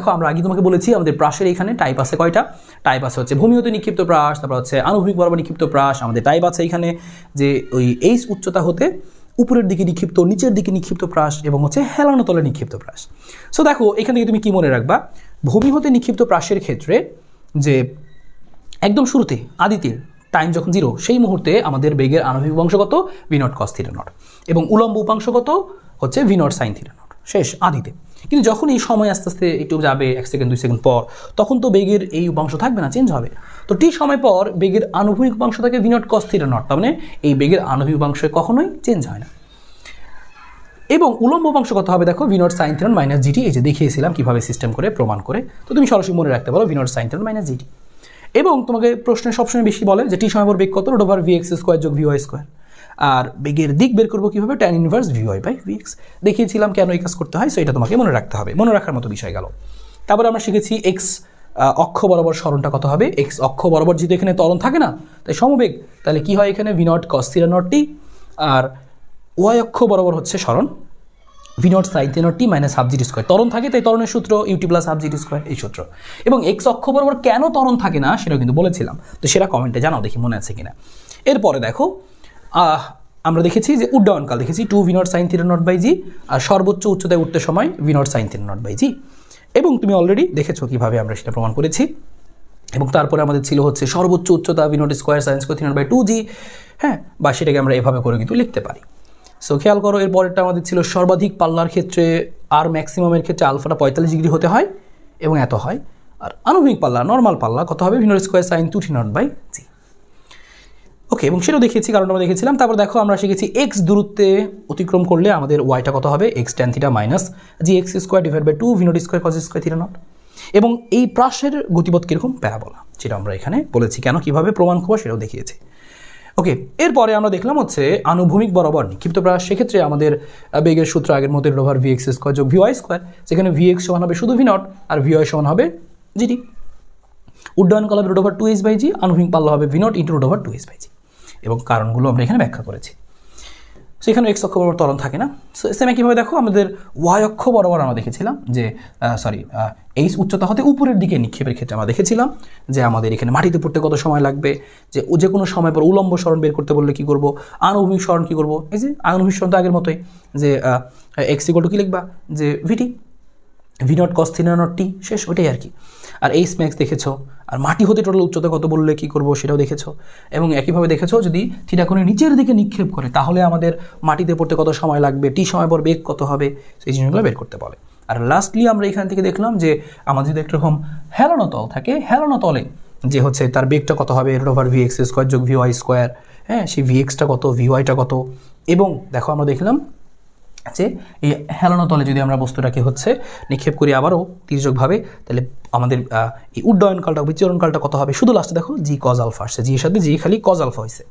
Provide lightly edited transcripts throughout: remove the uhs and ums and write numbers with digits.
দেখো আমরা আগে তোমাকে বলেছি আমাদের প্রাসের এখানে টাইপ আছে কয়টা, টাইপ আছে হচ্ছে ভূমি হতে নিক্ষিপ্ত প্রাস, তারপর হচ্ছে আনুভূমিক বরাবর নিক্ষিপ্ত প্রাস। আমাদের টাইপ আছে এখানে যে ওই এইচ উচ্চতা হতে উপরের দিকে নিক্ষিপ্ত, নিচের দিকে নিক্ষিপ্ত প্রাস এবং হচ্ছে হেলানো তলে নিক্ষিপ্ত প্রাস। সো দেখো এখান থেকে তুমি কি মনে রাখবা, ভূমি হতে নিক্ষিপ্ত প্রাসের ক্ষেত্রে যে একদম শুরুতে আদিতে টাইম যখন 0 সেই মুহূর্তে আমাদের বেগের আণবিক অংশ কত V naught cos theta naught এবং উলম্ব উপাংশ কত হচ্ছে V naught sine theta not, শেষ আদিতে। কিন্তু যখন এই সময় আস্তে আস্তে একটু যাবে 1 সেকেন্ড 2 সেকেন্ড পর, তখন তো বেগের এই উপাংশ থাকবে না, চেঞ্জ হবে। তো টি সময় পর বেগের আণবিক উপাংশ থাকে V naught cos theta not, তার মানে এই বেগের আণবিক উপাংশ কখনোই চেঞ্জ হয় না। এবং উলম্ব উপাংশ কত হবে দেখো V naught sine theta not minus GT, এই যে দেখিয়েছিলাম কীভাবে সিস্টেম করে প্রমাণ করে। তো তুমি সরাসরি মনে রাখতে পারো V naught sine theta not minus GT. এবং তোমাকে প্রশ্নে সবসময় বেশি বলে যে টি সময় পর বেগ কত root over V x square যোগ ভি ওয়াই স্কোয়ার। আর বেগের দিক বের করবো কীভাবে, tan inverse V Y by V X. দেখিয়েছিলাম কেন এই কাজ করতে হয়, সো এটা তোমাকে মনে রাখতে হবে, মনে রাখার মতো বিষয় গেল। তারপরে আমরা শিখেছি এক্স অক্ষ বরাবর সরণটা কত হবে, এক্স অক্ষ বরাবর যেহেতু এখানে ত্বরণ থাকে না তাই সমবেগ, তাহলে কি হয় এখানে V naught cos theta naught T, আর ওয়াই অক্ষ বরাবর হচ্ছে সরণ V naught sine theta naught T minus half GT square. ত্বরণ থাকে তাই ত্বরণের সূত্র UT plus half GT square, এই সূত্র। এবং এক্স অক্ষ বরাবর কেন ত্বরণ থাকে না সেটাও কিন্তু বলেছিলাম, তো সেটা কমেন্টে জানাও দেখি মনে আছে কিনা। এরপরে দেখো আমরা দেখেছি যে উড্ডয়নকাল দেখেছি 2 V naught sine theta naught by G, আর সর্বোচ্চ উচ্চতায় উঠতে সময় V naught sine theta naught by জি। এবং তুমি অলরেডি দেখেছো কীভাবে আমরা সেটা প্রমাণ করেছি। এবং তারপরে আমাদের ছিল হচ্ছে সর্বোচ্চ উচ্চতা V naught square sine square theta naught by 2 G, হ্যাঁ, বা সেটাকে আমরা এভাবে করে কিন্তু লিখতে পারি। সো খেয়াল করো এর পরেরটা আমাদের ছিল সর্বাধিক পাল্লার ক্ষেত্রে আর ম্যাক্সিমামের ক্ষেত্রে আলফাটা 45 ডিগ্রি হতে হয় এবং এত হয়। আর আনুভূমিক পাল্লা নর্মাল পাল্লা কত হবে V naught square sine 2 theta naught by G. Okay, এবং সেটাও দেখিয়েছি কারণ আমরা দেখেছিলাম। তারপর দেখো আমরা শিখেছি এক্স দূরত্বে অতিক্রম করলে আমাদের ওয়াইটা কত হবে, X tan theta minus G X square divide by 2 V naught square cos square theta naught. এবং এই প্রাসের গতিপথ কীরকম, প্যারাবোলা, সেটা আমরা এখানে বলেছি কেন কীভাবে প্রমাণ করবো সেটাও দেখিয়েছি। ওকে, এরপরে আমরা দেখলাম হচ্ছে আনুভূমিক বরাবর নিক্ষিপ্ত প্রাস। সেক্ষেত্রে আমাদের বেগের সূত্র আগের মতো root over V x square যোগ ভি ওয়াই স্কোয়ার, যেখানে ভি এক্স সমান হবে শুধু ভি নট আর ভি ওয়াই সমান হবে জিটি। উড্ডয়নকাল হবে root over 2 h by g, আনুভূমিক পাল্লা হবে V naught into root over 2 h by জি। এবং কারণগুলো আমরা এখানে ব্যাখ্যা করেছি। সেখানে এক্স অক্ষ বরাবর ত্বরণ থাকে না। সেম একইভাবে দেখো আমাদের ওয়াই অক্ষ বরাবর আমরা দেখেছিলাম যে এইচ উচ্চতা হতে উপরের দিকে নিক্ষেপের ক্ষেত্রে আমরা দেখেছিলাম যে আমাদের এখানে মাটিতে পড়তে কত সময় লাগবে, যে কোনো সময় পর উলম্ব সরণ বের করতে বললে কী করবো, আনুভূমিক সরণ কী করবো, এই যে আনুভূমিক সরণ তো আগের মতোই যে এক্স ইকুয়াল টু কী লিখবা যে v t v naught cos theta naught t, শেষ, ওটাই আর কি। আর এইচ ম্যাক্স দেখেছো, আর মাটি হতে টোটাল উচ্চতা কত বললে কী করবো সেটাও দেখেছো। এবং একইভাবে দেখেছো যদি থিটা কোণে নিচের দিকে নিক্ষেপ করে তাহলে আমাদের মাটিতে পড়তে কত সময় লাগবে, টি সময় পর বেগ কত হবে, সেই জিনিসগুলো বের করতে বলে। আর লাস্টলি আমরা এখান থেকে দেখলাম যে আমাদের যদি একরকম হেলানো তল থাকে, হেলানো তলে যে হচ্ছে তার বেগটা কত হবে root over V x square যোগ ভি ওয়াই স্কোয়ার, হ্যাঁ, সেই ভি এক্সটা কত ভি ওয়াইটা কত। এবং দেখো আমরা দেখলাম যে এই হেলানো তলে যদি আমরা বস্তুটাকে হচ্ছে নিক্ষেপ করি আবারও তির্যকভাবে, তাহলে আমাদের এই উড্ডয়নকালটা বিচরণকালটা কত হবে, শুধু লাস্টে দেখো জি কজ আলফা আসছে, জি এর সাথে জি খালি কজ আলফা হয়েছে।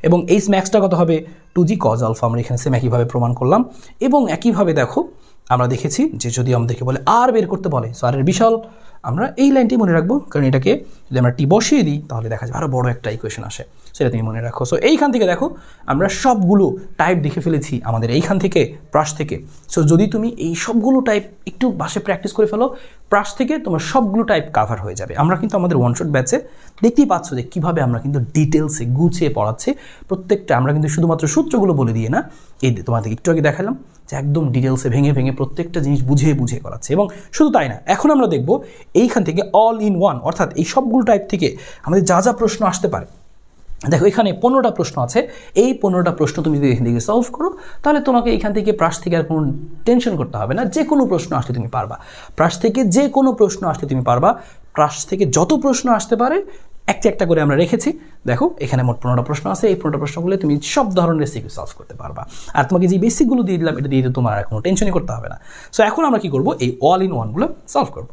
এবং এইচ ম্যাক্সটা কত হবে 2 জি কজ আলফা, আমরা এখানে সেম একইভাবে প্রমাণ করলাম। এবং একইভাবে দেখো আমরা দেখেছি যে যদি আমাদেরকে বলে আর বের করতে বলে, সো আর এর বিশাল আমরা এই লাইনটি মনে রাখবো, কারণ এটাকে যদি আমরা টি বসিয়ে দিই তাহলে দেখা যাবে আরও বড় একটা ইকুয়েশন আসে, সেটা তুমি মনে রাখো। সো এইখান থেকে দেখো আমরা সবগুলো টাইপ দেখে ফেলেছি আমাদের এইখান থেকে প্রাস থেকে। সো যদি তুমি এই সবগুলো টাইপ একটু বাসায় প্র্যাকটিস করে ফেলো, প্রাস থেকে তোমার সবগুলো টাইপ কাভার হয়ে যাবে। আমরা কিন্তু আমাদের ওয়ান শট ব্যাচে দেখতেই পাচ্ছ যে কীভাবে আমরা কিন্তু ডিটেলসে গুছিয়ে পড়াচ্ছি প্রত্যেকটা। আমরা কিন্তু শুধুমাত্র সূত্রগুলো বলে দিয়ে না, এই তোমাদের একটু আগে দেখালাম যে একদম ডিটেলসে ভেঙে ভেঙে প্রত্যেকটা জিনিস বুঝিয়ে বুঝিয়ে করাচ্ছে। এবং শুধু তাই না, এখন আমরা দেখব এইখান থেকে অল ইন ওয়ান, অর্থাৎ এই সবগুলো টাইপ থেকে আমাদের যা যা প্রশ্ন আসতে পারে। দেখো এখানে 15টা প্রশ্ন আছে, এই 15টা প্রশ্ন তুমি যদি এখান থেকে সলভ করো তাহলে তোমাকে এখান থেকে প্রাস থেকে আর কোনো টেনশন করতে হবে না, যে কোনো প্রশ্ন আসলে তুমি পারবা। প্রাস থেকে যে কোনো প্রশ্ন আসলে তুমি পারবা, প্রাস থেকে যত প্রশ্ন আসতে পারে একটা একটা করে আমরা রেখেছি। দেখো এখানে মোট 15টা প্রশ্ন আছে, এই 15টা প্রশ্নগুলো তুমি সব ধরনের রেসিপি সলভ করতে পারবা। আর তোমাকে যে বেসিকগুলো দিয়ে দিলাম এটা দিয়ে তোমার আর কোনো টেনশনই করতে হবে না। সো এখন আমরা কি করব, এই অল ইন ওয়ানগুলো সলভ করবো।